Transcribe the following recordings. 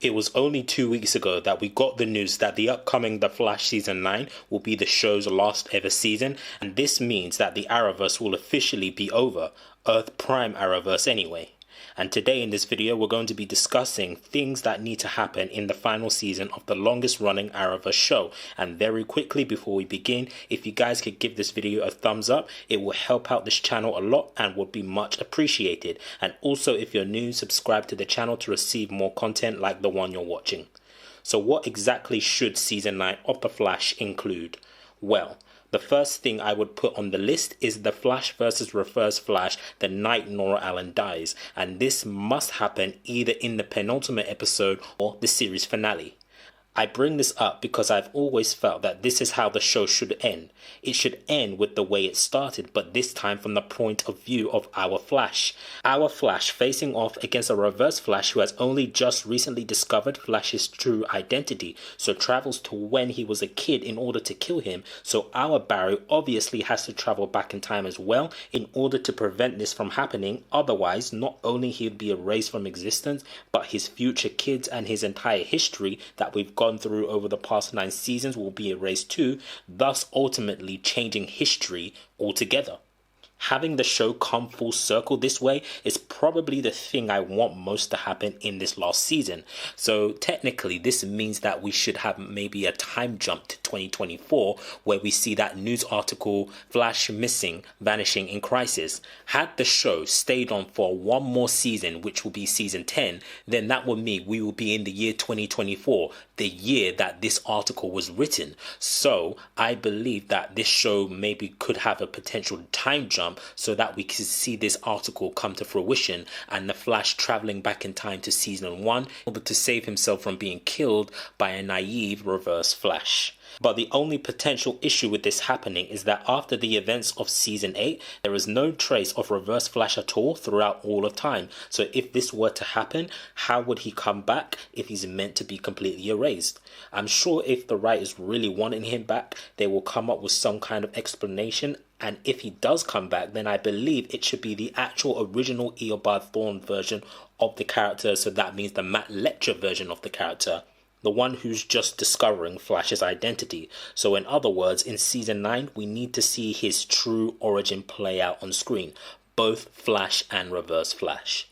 It was only 2 weeks ago that we got the news that the upcoming The Flash Season 9 will be the show's last ever season, and this means that the Arrowverse will officially be over, Earth Prime Arrowverse anyway. And today in this video we're going to be discussing things that need to happen in the final season of the longest running Arrowverse show. And very quickly before we begin, if you guys could give this video a thumbs up, it will help out this channel a lot and would be much appreciated. And also if you're new, subscribe to the channel to receive more content like the one you're watching. So what exactly should season 9 of The Flash include? Well, the first thing I would put on the list is The Flash versus Reverse Flash the night Nora Allen dies, and this must happen either in the penultimate episode or the series finale. I bring this up because I've always felt that this is how the show should end. It should end with the way it started, but this time from the point of view of our Flash. Our Flash facing off against a Reverse Flash who has only just recently discovered Flash's true identity, so travels to when he was a kid in order to kill him. So our Barry obviously has to travel back in time as well in order to prevent this from happening. Otherwise, not only he'd be erased from existence, but his future kids and his entire history that we've gone through over the past 9 seasons will be erased too, thus ultimately changing history altogether. Having the show come full circle this way is probably the thing I want most to happen in this last season. So technically this means that we should have maybe a time jump to 2024 where we see that news article, Flash missing, vanishing in crisis. Had the show stayed on for one more season, which will be season 10, then that would mean we will be in the year 2024, the year that this article was written. So I believe that this show maybe could have a potential time jump so that we can see this article come to fruition and the Flash traveling back in time to season 1 in order to save himself from being killed by a naive Reverse Flash. But the only potential issue with this happening is that after the events of season 8, there is no trace of Reverse Flash at all throughout all of time. So if this were to happen, how would he come back if he's meant to be completely erased? I'm sure if the writers really wanted him back, they will come up with some kind of explanation. And if he does come back, then I believe it should be the actual original Eobard Thawne version of the character. So that means the Matt Lecter version of the character. The one who's just discovering Flash's identity. So in other words, in season 9, we need to see his true origin play out on screen. Both Flash and Reverse Flash.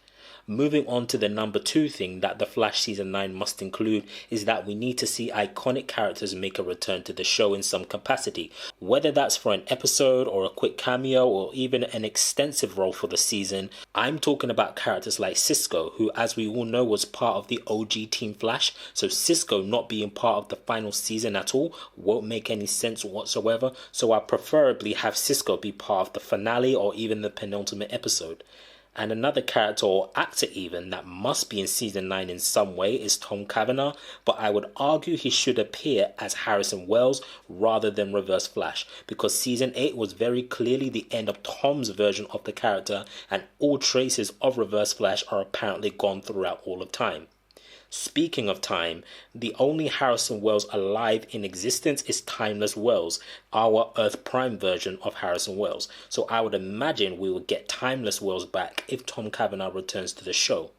Moving on to the number 2 thing that The Flash Season 9 must include is that we need to see iconic characters make a return to the show in some capacity. Whether that's for an episode or a quick cameo or even an extensive role for the season, I'm talking about characters like Cisco, who as we all know was part of the OG Team Flash, so Cisco not being part of the final season at all won't make any sense whatsoever, so I'll preferably have Cisco be part of the finale or even the penultimate episode. And another character or actor even that must be in season 9 in some way is Tom Cavanagh, but I would argue he should appear as Harrison Wells rather than Reverse Flash, because season 8 was very clearly the end of Tom's version of the character and all traces of Reverse Flash are apparently gone throughout all of time. Speaking of time, the only Harrison Wells alive in existence is Timeless Wells, our Earth Prime version of Harrison Wells. So I would imagine we will get Timeless Wells back if Tom Cavanagh returns to the show.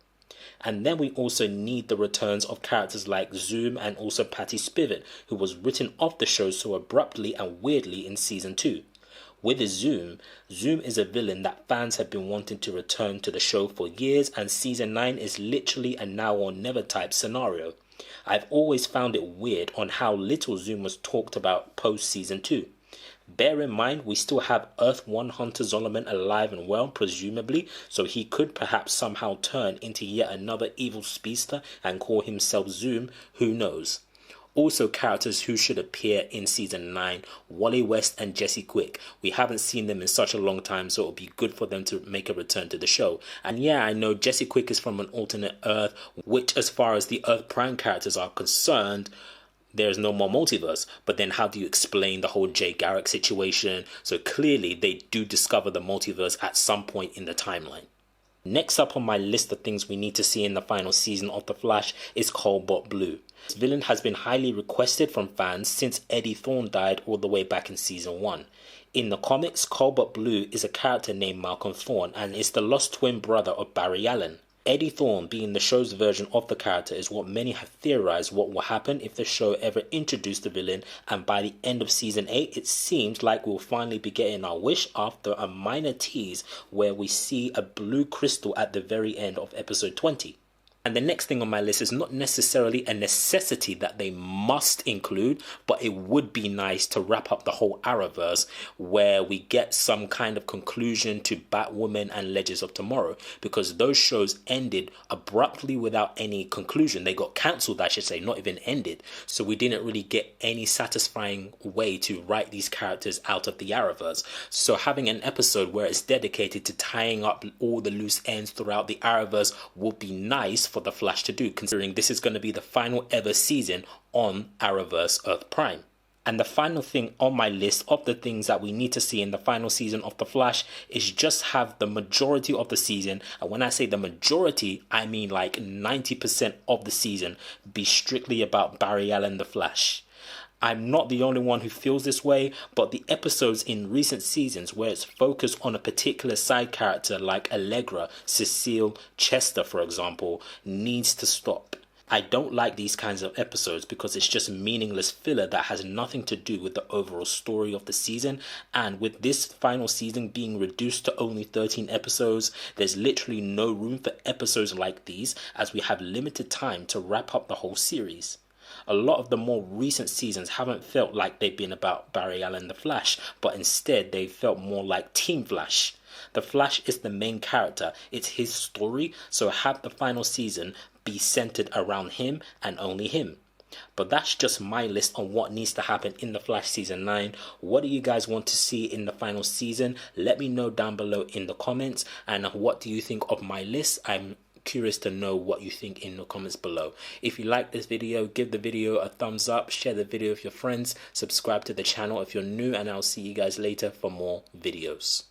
And then we also need the returns of characters like Zoom and also Patty Spivot, who was written off the show so abruptly and weirdly in season 2. With Zoom is a villain that fans have been wanting to return to the show for years, and season 9 is literally a now or never type scenario. I've always found it weird on how little Zoom was talked about post season 2. Bear in mind we still have Earth 1 Hunter Zolomon alive and well presumably, so he could perhaps somehow turn into yet another evil speedster and call himself Zoom, who knows. Also characters who should appear in season 9, Wally West and Jesse Quick. We haven't seen them in such a long time, so it'll be good for them to make a return to the show. And yeah, I know Jesse Quick is from an alternate Earth, which as far as the Earth Prime characters are concerned, there's no more multiverse. But then how do you explain the whole Jay Garrick situation? So clearly they do discover the multiverse at some point in the timeline. Next up on my list of things we need to see in the final season of The Flash is Cobalt Blue. This villain has been highly requested from fans since Eddie Thawne died all the way back in season 1. In the comics, Cobalt Blue is a character named Malcolm Thawne and is the lost twin brother of Barry Allen. Eddie Thorne, being the show's version of the character, is what many have theorized what will happen if the show ever introduced the villain, and by the end of season 8 it seems like we'll finally be getting our wish after a minor tease where we see a blue crystal at the very end of episode 20. And the next thing on my list is not necessarily a necessity that they must include, but it would be nice to wrap up the whole Arrowverse where we get some kind of conclusion to Batwoman and Legends of Tomorrow, because those shows ended abruptly without any conclusion. They got cancelled, I should say, not even ended. So we didn't really get any satisfying way to write these characters out of the Arrowverse. So having an episode where it's dedicated to tying up all the loose ends throughout the Arrowverse would be nice for the Flash to do, considering this is going to be the final ever season on Arrowverse Earth Prime. And the final thing on my list of the things that we need to see in the final season of The Flash is just have the majority of the season, and when I say the majority, I mean like 90% of the season, be strictly about Barry Allen the Flash. I'm not the only one who feels this way, but the episodes in recent seasons where it's focused on a particular side character like Allegra, Cecile, Chester for example, needs to stop. I don't like these kinds of episodes because it's just meaningless filler that has nothing to do with the overall story of the season, and with this final season being reduced to only 13 episodes, there's literally no room for episodes like these as we have limited time to wrap up the whole series. A lot of the more recent seasons haven't felt like they've been about Barry Allen the Flash, but instead they've felt more like Team Flash. The Flash is the main character, it's his story, so have the final season be centered around him and only him. But that's just my list on what needs to happen in The Flash Season 9. What do you guys want to see in the final season? Let me know down below in the comments, and what do you think of my list? I'm curious to know what you think in the comments below. If you like this video, give the video a thumbs up, share the video with your friends, subscribe to the channel if you're new, and I'll see you guys later for more videos.